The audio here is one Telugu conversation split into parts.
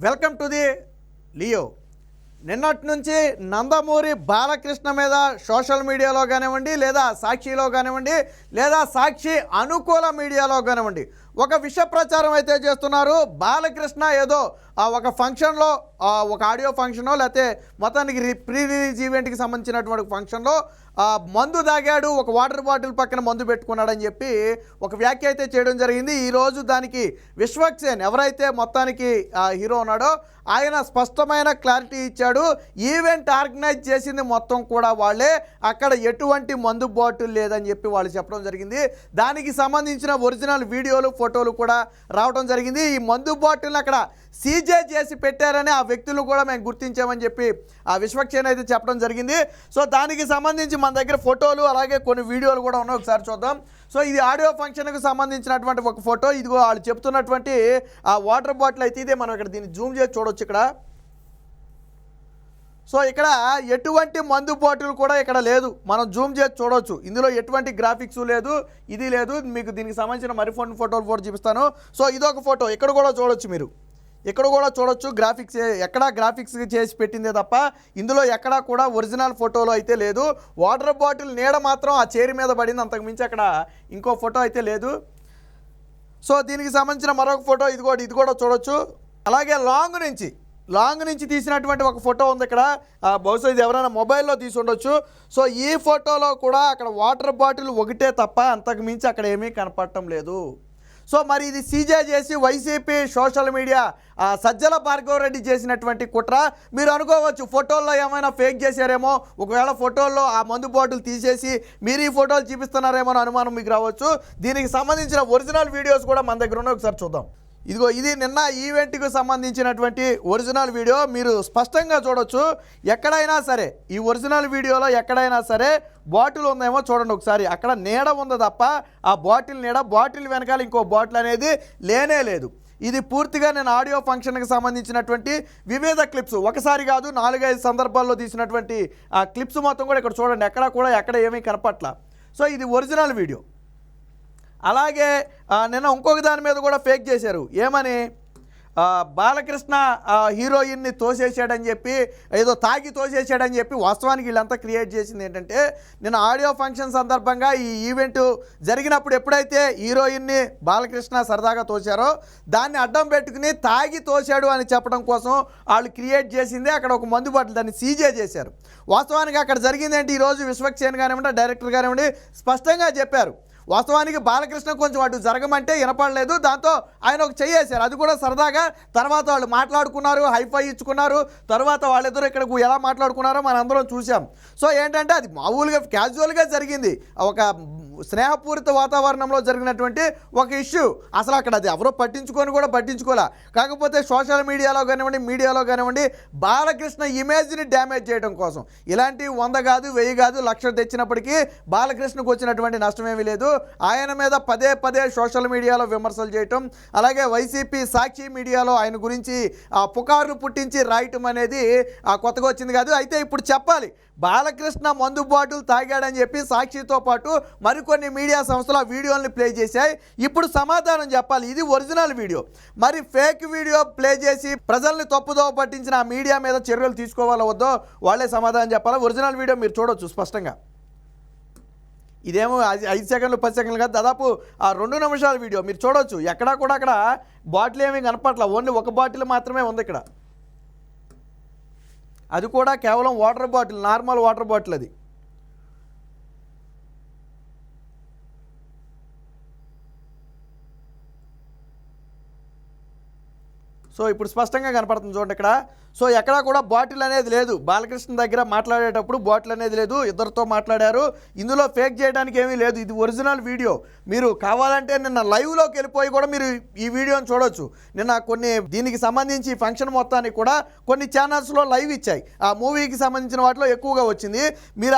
Welcome to the Leo. నిన్నటి నుంచి నందమూరి బాలకృష్ణ మీద సోషల్ మీడియాలో కానివ్వండి, లేదా సాక్షిలో కానివ్వండి, లేదా సాక్షి అనుకూల మీడియాలో కానివ్వండి ఒక విష ప్రచారం అయితే చేస్తున్నారు. బాలకృష్ణ ఏదో ఒక ఫంక్షన్లో ఒక ఆడియో ఫంక్షనో లేకపోతే మొత్తానికి ప్రీ రిలీజ్ ఈవెంట్కి సంబంధించినటువంటి ఫంక్షన్లో మందు తాగాడు, ఒక వాటర్ బాటిల్ పక్కన మందు పెట్టుకున్నాడని చెప్పి ఒక వ్యాఖ్య అయితే చేయడం జరిగింది. ఈరోజు దానికి విశ్వక్సేన్ ఎవరైతే మొత్తానికి హీరో ఉన్నాడో ఆయన స్పష్టమైన క్లారిటీ ఇచ్చాడు. ఈవెంట్ ఆర్గనైజ్ చేసింది మొత్తం కూడా వాళ్ళే, అక్కడ ఎటువంటి మందు బాటిల్ లేదని చెప్పి వాళ్ళు చెప్పడం జరిగింది. దానికి సంబంధించిన ఒరిజినల్ వీడియోలు ఫోటోలు కూడా రావడం జరిగింది. ఈ మందు బాటిల్ని అక్కడ సీజే చేసి పెట్టారని ఆ వ్యక్తులు కూడా మేము గుర్తించామని చెప్పి ఆ విశ్వక్సేన్ అయితే చెప్పడం జరిగింది. సో దానికి సంబంధించి మన దగ్గర ఫోటోలు అలాగే కొన్ని వీడియోలు కూడా ఉన్నాయి, ఒకసారి చూద్దాం. సో ఇది ఆడియో ఫంక్షన్కి సంబంధించినటువంటి ఒక ఫోటో. ఇదిగో వాళ్ళు చెప్తున్నటువంటి ఆ వాటర్ బాటిల్ అయితే ఇదే. మనం ఇక్కడ దీన్ని జూమ్ చేసి చూడొచ్చు ఇక్కడ. సో ఇక్కడ ఎటువంటి మందు బాటిల్ కూడా ఇక్కడ లేదు, మనం జూమ్ చేసి చూడవచ్చు. ఇందులో ఎటువంటి గ్రాఫిక్స్ లేదు, ఇది లేదు. మీకు దీనికి సంబంధించిన మరికొన్ని ఫోటోలు కూడా చూపిస్తాను. సో ఇదొక ఫోటో, ఇక్కడ కూడా చూడొచ్చు, మీరు ఇక్కడ కూడా చూడొచ్చు. గ్రాఫిక్స్ ఎక్కడా గ్రాఫిక్స్ చేసి పెట్టిందే తప్ప ఇందులో ఎక్కడా కూడా ఒరిజినల్ ఫోటోలో అయితే లేదు. వాటర్ బాటిల్ నీడ మాత్రం ఆ చైర్ మీద పడింది, అంతకు మించి అక్కడ ఇంకో ఫోటో అయితే లేదు. సో దీనికి సంబంధించిన మరొక ఫోటో ఇది కూడా చూడొచ్చు. అలాగే లాంగ్ నుంచి తీసినటువంటి ఒక ఫోటో ఉంది ఇక్కడ. బహుశా ఇది ఎవరైనా మొబైల్లో తీసి ఉండొచ్చు. సో ఈ ఫోటోలో కూడా అక్కడ వాటర్ బాటిల్ ఒకటే తప్ప అంతకు మించి అక్కడ ఏమీ కనపడటం లేదు. సో మరి ఇది సీజే చేసి YCP social media Sajjala Bhargav Reddy చేసినటువంటి కుట్ర. మీరు అనుకోవచ్చు ఫోటోల్లో ఏమైనా ఫేక్ చేశారేమో, ఒకవేళ ఫోటోల్లో ఆ మందు బాటిల్ తీసేసి మీరు ఈ ఫోటోలు చూపిస్తున్నారేమో అని అనుమానం మీకు రావచ్చు. దీనికి సంబంధించిన ఒరిజినల్ వీడియోస్ కూడా మన దగ్గర ఉన్నాయి, ఒకసారి చూద్దాం. ఇదిగో ఇది నిన్న ఈవెంట్కి సంబంధించినటువంటి ఒరిజినల్ వీడియో. మీరు స్పష్టంగా చూడొచ్చు. ఎక్కడైనా సరే ఈ ఒరిజినల్ వీడియోలో ఎక్కడైనా సరే బాటిల్ ఉందేమో చూడండి ఒకసారి. అక్కడ నీడ ఉంది తప్ప ఆ బాటిల్ నీడ, బాటిల్ వెనకాల ఇంకో బాటిల్ అనేది లేనే లేదు. ఇది పూర్తిగా నేను ఆడియో ఫంక్షన్కి సంబంధించినటువంటి వివిధ క్లిప్స్, ఒకసారి కాదు 4-5 సందర్భాల్లో తీసినటువంటి ఆ క్లిప్స్ మొత్తం కూడా ఇక్కడ చూడండి. ఎక్కడ ఏమీ కనపట్ల. సో ఇది ఒరిజినల్ వీడియో. అలాగే నిన్న ఇంకొక దాని మీద కూడా ఫేక్ చేశారు. ఏమని, బాలకృష్ణ హీరోయిన్ని తోసేసాడని చెప్పి, ఏదో తాగి తోసేసాడని చెప్పి. వాస్తవానికి వీళ్ళంతా క్రియేట్ చేసింది ఏంటంటే, నిన్న ఆడియో ఫంక్షన్ సందర్భంగా ఈ ఈవెంట్ జరిగినప్పుడు ఎప్పుడైతే హీరోయిన్ని బాలకృష్ణ సరదాగా తోశారో దాన్ని అడ్డం పెట్టుకుని తాగి తోశాడు అని చెప్పడం కోసం వాళ్ళు క్రియేట్ చేసిందే అక్కడ ఒక మందు బాటిల్, దాన్ని సీజే చేశారు. వాస్తవానికి అక్కడ జరిగిందేంటి, ఈరోజు విశ్వక్సేన్ కానివ్వండి, డైరెక్టర్ కానివ్వండి స్పష్టంగా చెప్పారు. వాస్తవానికి బాలకృష్ణ కొంచెం అటు జరగమంటే వినపడలేదు, దాంతో ఆయన ఒక చెయ్యేశారు. అది కూడా సరదాగా. తర్వాత వాళ్ళు మాట్లాడుకున్నారు, హైఫై ఇచ్చుకున్నారు. తర్వాత వాళ్ళిద్దరూ ఇక్కడ ఎలా మాట్లాడుకున్నారో మనం అందరం చూసాం. సో ఏంటంటే అది మామూలుగా క్యాజువల్గా జరిగింది, ఒక స్నేహపూరిత వాతావరణంలో జరిగినటువంటి ఒక ఇష్యూ. అసలు అక్కడ అది ఎవరో పట్టించుకోలే. కాకపోతే సోషల్ మీడియాలో కానివ్వండి, మీడియాలో కానివ్వండి బాలకృష్ణ ఇమేజ్ని డ్యామేజ్ చేయడం కోసం ఇలాంటి 100 కాదు 1000 కాదు 1,00,000 తెచ్చినప్పటికీ బాలకృష్ణకు వచ్చినటువంటి నష్టమేమీ లేదు. ఆయన మీద పదే సోషల్ మీడియాలో విమర్శలు చేయటం, అలాగే వైసీపీ సాక్షి మీడియాలో ఆయన గురించి పుకార్లు పుట్టించి రాయటం అనేది కొత్తగా వచ్చింది కాదు. అయితే ఇప్పుడు చెప్పాలి, బాలకృష్ణ మందు బాటిల్ తాగాడని చెప్పి సాక్షితో పాటు మరికొన్ని మీడియా సంస్థలు ఆ వీడియోని ప్లే చేశాయి. ఇప్పుడు సమాధానం చెప్పాలి. ఇది ఒరిజినల్ వీడియో. మరి ఫేక్ వీడియో ప్లే చేసి ప్రజల్ని తప్పుదోవ పట్టించిన ఆ మీడియా మీద చర్యలు తీసుకోవాలో వద్దో వాళ్ళే సమాధానం చెప్పాలి. ఒరిజినల్ వీడియో మీరు చూడొచ్చు స్పష్టంగా. ఇదేమో 5 సెకండ్లు 10 సెకండ్లు కాదు, దాదాపు 2 నిమిషాల వీడియో మీరు చూడొచ్చు. ఎక్కడా కూడా అక్కడ బాటిల్ ఏమీ కనపట్ల, ఓన్లీ ఒక బాటిల్ మాత్రమే ఉంది ఇక్కడ. అది కూడా కేవలం water bottle, normal water bottle అది. సో ఇప్పుడు స్పష్టంగా కనపడుతుంది చూడండి ఇక్కడ. సో ఎక్కడా కూడా బాటిల్ అనేది లేదు. బాలకృష్ణ దగ్గర మాట్లాడేటప్పుడు బాటిల్ అనేది లేదు, ఇద్దరితో మాట్లాడారు. ఇందులో ఫేక్ చేయడానికి ఏమీ లేదు. ఇది ఒరిజినల్ వీడియో. మీరు కావాలంటే నిన్న లైవ్లోకి వెళ్ళిపోయి కూడా మీరు ఈ వీడియోని చూడొచ్చు. నిన్న కొన్ని దీనికి సంబంధించి ఫంక్షన్ మొత్తానికి కూడా కొన్ని ఛానల్స్లో లైవ్ ఇచ్చాయి. ఆ మూవీకి సంబంధించిన వాటిలో ఎక్కువగా వచ్చింది. మీరు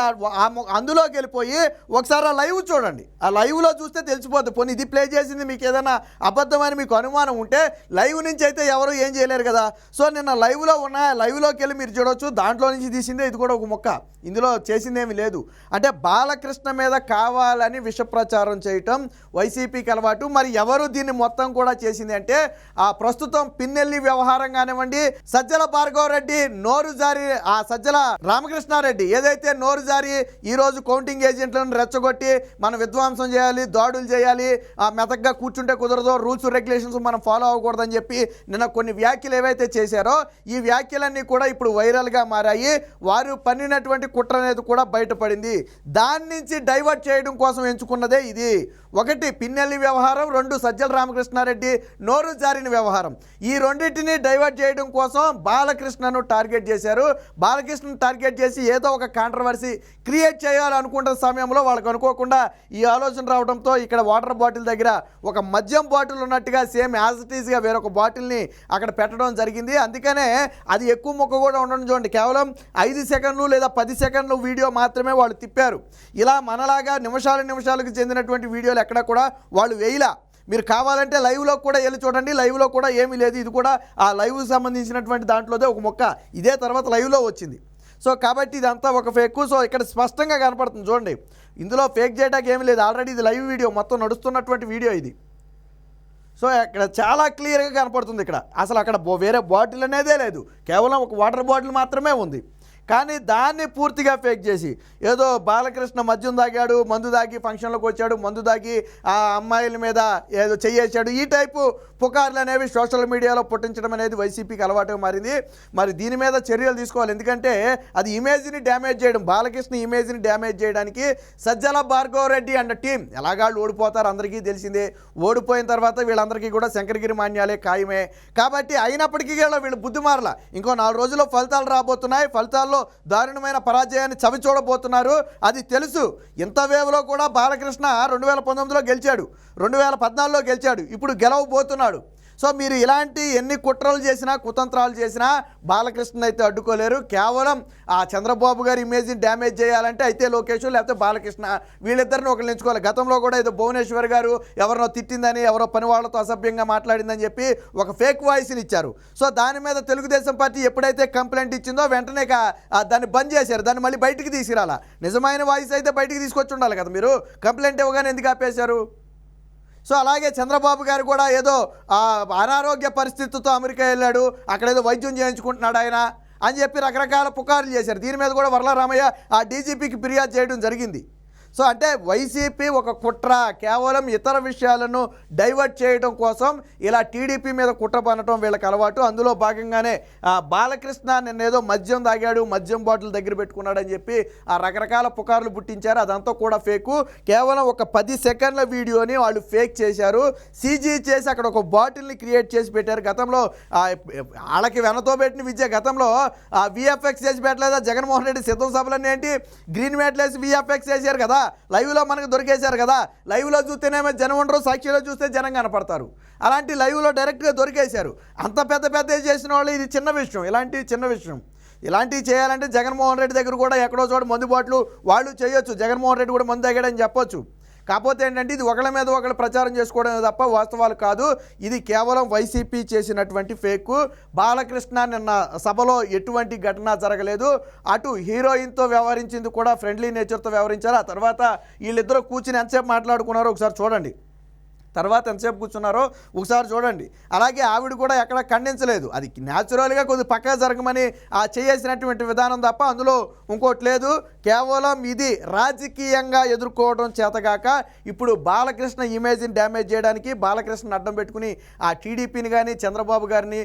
అందులోకి వెళ్ళిపోయి ఒకసారి ఆ లైవ్ చూడండి. ఆ లైవ్లో చూస్తే తెలిసిపోతుంది. పోనీ ఇది ప్లే చేసింది మీకు ఏదైనా అబద్ధమని మీకు అనుమానం ఉంటే లైవ్ నుంచి అయితే ఎవరు ఎవరు ఏం చేయలేరు కదా. సో నిన్న లైవ్లో లైవ్లోకి వెళ్ళి మీరు చూడవచ్చు, దాంట్లో నుంచి తీసిందే ఇది కూడా ఒక మొక్క, ఇందులో చేసిందేమీ లేదు. అంటే బాలకృష్ణ మీద కావాలని విష ప్రచారం చేయటం వైసీపీకి అలవాటు. మరి ఎవరు దీన్ని మొత్తం కూడా చేసింది అంటే ఆ ప్రస్తుతం పిన్నెల్లి వ్యవహారం కానివ్వండి, సజ్జల భార్గవరెడ్డి నోరు జారి, ఆ సజ్జల రామకృష్ణారెడ్డి ఏదైతే నోరు జారి ఈరోజు కౌంటింగ్ ఏజెంట్లను రెచ్చగొట్టి మనం విధ్వంసం చేయాలి, దాడులు చేయాలి, ఆ మెతగ్గా కూర్చుంటే కుదరదు, రూల్స్ రెగ్యులేషన్స్ మనం ఫాలో అవ్వకూడదని చెప్పి నిన్న కొన్ని వ్యాఖ్యలు ఏవైతే చేశారో ఈ వ్యాఖ్యలన్నీ కూడా ఇప్పుడు వైరల్గా మారాయి. వారు పన్నినటువంటి కుట్ర అనేది కూడా బయటపడింది. దాని నుంచి డైవర్ట్ చేయడం కోసం ఎంచుకున్నదే ఇది. ఒకటి పిన్నెల్లి వ్యవహారం, రెండు సజ్జల రామకృష్ణారెడ్డి నోరు జారిన వ్యవహారం. ఈ రెండింటిని డైవర్ట్ చేయడం కోసం బాలకృష్ణను టార్గెట్ చేశారు. బాలకృష్ణను టార్గెట్ చేసి ఏదో ఒక కాంట్రవర్సీ క్రియేట్ చేయాలనుకుంటున్న సమయంలో వాళ్ళకు అనుకోకుండా ఈ ఆలోచన రావడంతో ఇక్కడ వాటర్ బాటిల్ దగ్గర ఒక మద్యం బాటిల్ ఉన్నట్టుగా సేమ్ యాజ్ ఇట్ ఈస్గా వేరొక బాటిల్ని అక్కడ పెట్టడం జరిగింది. అందుకనే అది ఎక్కువ మొక్క కూడా ఉండడం చూడండి, కేవలం 5 సెకండ్లు లేదా 10 సెకండ్లు వీడియో మాత్రమే వాళ్ళు తిప్పారు. ఇలా మనలాగా నిమిషాలకు చెందినటువంటి వీడియోలు ఎక్కడ కూడా వాళ్ళు వేయలా. మీరు కావాలంటే లైవ్లో కూడా వెళ్ళి చూడండి, లైవ్లో కూడా ఏమీ లేదు. ఇది కూడా ఆ లైవ్కి సంబంధించినటువంటి దాంట్లోదే ఒక మొక్క, ఇదే తర్వాత లైవ్లో వచ్చింది. సో కాబట్టి ఇదంతా ఒక ఫేక్. సో ఇక్కడ స్పష్టంగా కనపడుతుంది చూడండి, ఇందులో ఫేక్ చేయడానికి ఏమీ లేదు. ఆల్రెడీ ఇది లైవ్ వీడియో, మొత్తం నడుస్తున్నటువంటి వీడియో ఇది. సో ఇక్కడ చాలా క్లియర్గా కనపడుతుంది. ఇక్కడ అసలు అక్కడ వేరే బాటిల్ అనేదే లేదు, కేవలం ఒక వాటర్ బాటిల్ మాత్రమే ఉంది. కానీ దాన్ని పూర్తిగా ఫేక్ చేసి ఏదో బాలకృష్ణ మద్యం తాగాడు, మందు తాగి ఫంక్షన్లోకి వచ్చాడు, మందు తాగి ఆ అమ్మాయిల మీద ఏదో చెయ్యేశాడు, ఈ టైపు పుకార్లు అనేవి సోషల్ మీడియాలో పుట్టించడం అనేది వైసీపీకి అలవాటుగా మారింది. మరి దీని మీద చర్యలు తీసుకోవాలి, ఎందుకంటే అది ఇమేజ్ని డ్యామేజ్ చేయడం, బాలకృష్ణ ఇమేజ్ని డ్యామేజ్ చేయడానికి సజ్జల భార్గవరెడ్డి అండ్ టీం ఎలాగాళ్ళు ఓడిపోతారు అందరికీ తెలిసిందే. ఓడిపోయిన తర్వాత వీళ్ళందరికీ కూడా శంకరగిరి మాన్యాలే ఖాయమే. కాబట్టి అయినప్పటికీ వీళ్ళు బుద్ధి మారలా. ఇంకో 4 రోజుల్లో ఫలితాలు రాబోతున్నాయి. ఫలితాల్లో దారుణమైన పరాజయాన్ని చవి చూడబోతున్నారు, అది తెలుసు. ఇంత వేవ్లో కూడా బాలకృష్ణ 2019లో గెలిచాడు, 2014లో గెలిచాడు, ఇప్పుడు గెలవబోతున్నాడు. సో మీరు ఇలాంటి ఎన్ని కుట్రలు చేసినా కుతంత్రాలు చేసినా బాలకృష్ణ అయితే అడ్డుకోలేరు. కేవలం ఆ చంద్రబాబు గారి ఇమేజ్ని డ్యామేజ్ చేయాలంటే అయితే లోకేష్ లేకపోతే బాలకృష్ణ, వీళ్ళిద్దరిని ఒకళ్ళు ఎంచుకోవాలి. గతంలో కూడా ఏదో భువనేశ్వర్ గారు ఎవరినో తిట్టిందని, ఎవరో పని వాళ్ళతో అసభ్యంగా మాట్లాడిందని చెప్పి ఒక ఫేక్ వాయిస్ని ఇచ్చారు. సో దాని మీద తెలుగుదేశం పార్టీ ఎప్పుడైతే కంప్లైంట్ ఇచ్చిందో వెంటనే దాన్ని బంద్ చేశారు, దాన్ని మళ్ళీ బయటికి తీసుకురాలా. నిజమైన వాయిస్ అయితే బయటికి తీసుకొచ్చి ఉండాలి కదా, మీరు కంప్లైంట్ ఇవ్వగానే ఎందుకు ఆపేశారు? సో అలాగే చంద్రబాబు గారు కూడా ఏదో అనారోగ్య పరిస్థితితో అమెరికా వెళ్ళాడు, అక్కడ ఏదో వైద్యం చేయించుకుంటున్నాడు ఆయన అని చెప్పి రకరకాల పుకార్లు చేశారు. దీని మీద కూడా వరలరామయ్య ఆ డీజీపీకి ఫిర్యాదు చేయడం జరిగింది. సో అంటే వైసీపీ ఒక కుట్ర, కేవలం ఇతర విషయాలను డైవర్ట్ చేయడం కోసం ఇలా టీడీపీ మీద కుట్ర పనటం వీళ్ళకి అలవాటు. అందులో భాగంగానే బాలకృష్ణ నిన్నేదో మద్యం తాగాడు, మద్యం బాటిల్ దగ్గర పెట్టుకున్నాడని చెప్పి ఆ రకరకాల పుకార్లు పుట్టించారు. అదంతా కూడా ఫేకు. కేవలం ఒక 10 సెకండ్ల వీడియోని వాళ్ళు ఫేక్ చేశారు, సీజీ చేసి అక్కడ ఒక బాటిల్ని క్రియేట్ చేసి పెట్టారు. గతంలో వాళ్ళకి వెనతో పెట్టిన విద్య, గతంలో విఎఫ్ఎక్స్ చేసి పెట్టలేదా జగన్మోహన్ రెడ్డి? సిద్ధం సభలన్నీ ఏంటి గ్రీన్ మ్యాట్లు వేసి విఎఫ్ఎక్స్ చేశారు కదా, లైవ్లో మనకు దొరికేశారు కదా. లైవ్లో చూస్తేనేమో జనం ఉండరు, సాక్షిలో చూస్తే జనం కనపడతారు. అలాంటి లైవ్లో డైరెక్ట్గా దొరికేశారు. అంత పెద్ద చేసిన వాళ్ళు ఇది చిన్న విషయం, చిన్న విషయం. ఇలాంటివి చేయాలంటే జగన్మోహన్ రెడ్డి దగ్గర కూడా ఎక్కడో చోట మందు బాటలు వాళ్ళు చేయొచ్చు, జగన్మోహన్ రెడ్డి కూడా మందు తాగాడని చెప్పొచ్చు. కాకపోతే ఏంటంటే ఇది ఒకళ్ళ మీద ఒకళ్ళు ప్రచారం చేసుకోవడం తప్ప వాస్తవాలు కాదు. ఇది కేవలం వైసీపీ చేసినటువంటి ఫేక్. బాలకృష్ణ నిన్న సభలో ఎటువంటి ఘటన జరగలేదు. అటు హీరోయిన్తో వ్యవహరించింది కూడా ఫ్రెండ్లీ నేచర్తో వ్యవహరించారు. ఆ తర్వాత వీళ్ళిద్దరూ కూర్చుని ఎంతసేపు మాట్లాడుకున్నారో ఒకసారి చూడండి, తర్వాత ఎంతసేపు కూర్చున్నారో ఒకసారి చూడండి. అలాగే ఆవిడ కూడా ఎక్కడ ఖండించలేదు, అది న్యాచురల్గా కొద్ది పక్కగా జరగమని చేసినటువంటి విధానం తప్ప అందులో ఇంకోటి లేదు. కేవలం ఇది రాజకీయంగా ఎదుర్కోవడం చేతగాక ఇప్పుడు బాలకృష్ణ ఇమేజ్ని డ్యామేజ్ చేయడానికి, బాలకృష్ణని అడ్డం పెట్టుకుని ఆ టీడీపీని కానీ చంద్రబాబు గారిని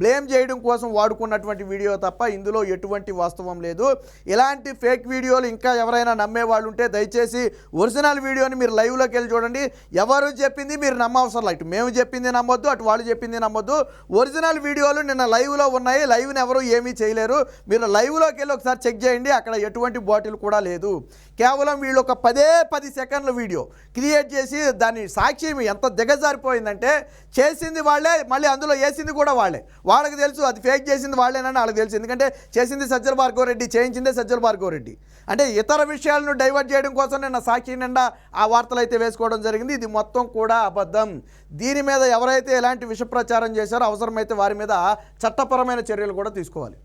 బ్లేమ్ చేయడం కోసం వాడుకున్నటువంటి వీడియో తప్ప ఇందులో ఎటువంటి వాస్తవం లేదు. ఇలాంటి ఫేక్ వీడియోలు ఇంకా ఎవరైనా నమ్మే వాళ్ళు ఉంటే దయచేసి ఒరిజినల్ వీడియోని మీరు లైవ్లోకి వెళ్ళి చూడండి. ఎవరు చెప్పింది మీరు నమ్మవసరం, ఇటు మేము చెప్పింది నమ్మొద్దు, అటు వాళ్ళు చెప్పింది నమ్మొద్దు. ఒరిజినల్ వీడియోలు నిన్న లైవ్లో ఉన్నాయి, లైవ్ని ఎవరు ఏమీ చేయలేరు. మీరు లైవ్లోకి వెళ్ళి ఒకసారి చెక్ చేయండి, అక్కడ ఎటువంటి బాటిల్ కూడా లేదు. కేవలం వీళ్ళు ఒక 10 సెకండ్ల వీడియో క్రియేట్ చేసి దాన్ని సాక్షి ఎంత దిగజారిపోయిందంటే చేసింది వాళ్ళే, మళ్ళీ అందులో వేసింది కూడా వాళ్ళే. వాళ్ళకి తెలుసు అది ఫేక్ చేసింది వాళ్ళేనని వాళ్ళకి తెలుసు, ఎందుకంటే చేసింది సజ్జల భార్గవరెడ్డి, చేయించిందే సజ్జల భార్గవరెడ్డి. అంటే ఇతర విషయాలను డైవర్ట్ చేయడం కోసం నిన్న సాక్షి నిండా ఆ వార్తలు అయితే వేసుకోవడం జరిగింది. ఇది మొత్తం కూడా కూడా అబద్ధం. దీని మీద ఎవరైతే ఎలాంటి విష ప్రచారం చేశారో అవసరమైతే వారి మీద చట్టపరమైన చర్యలు కూడా తీసుకోవాలి.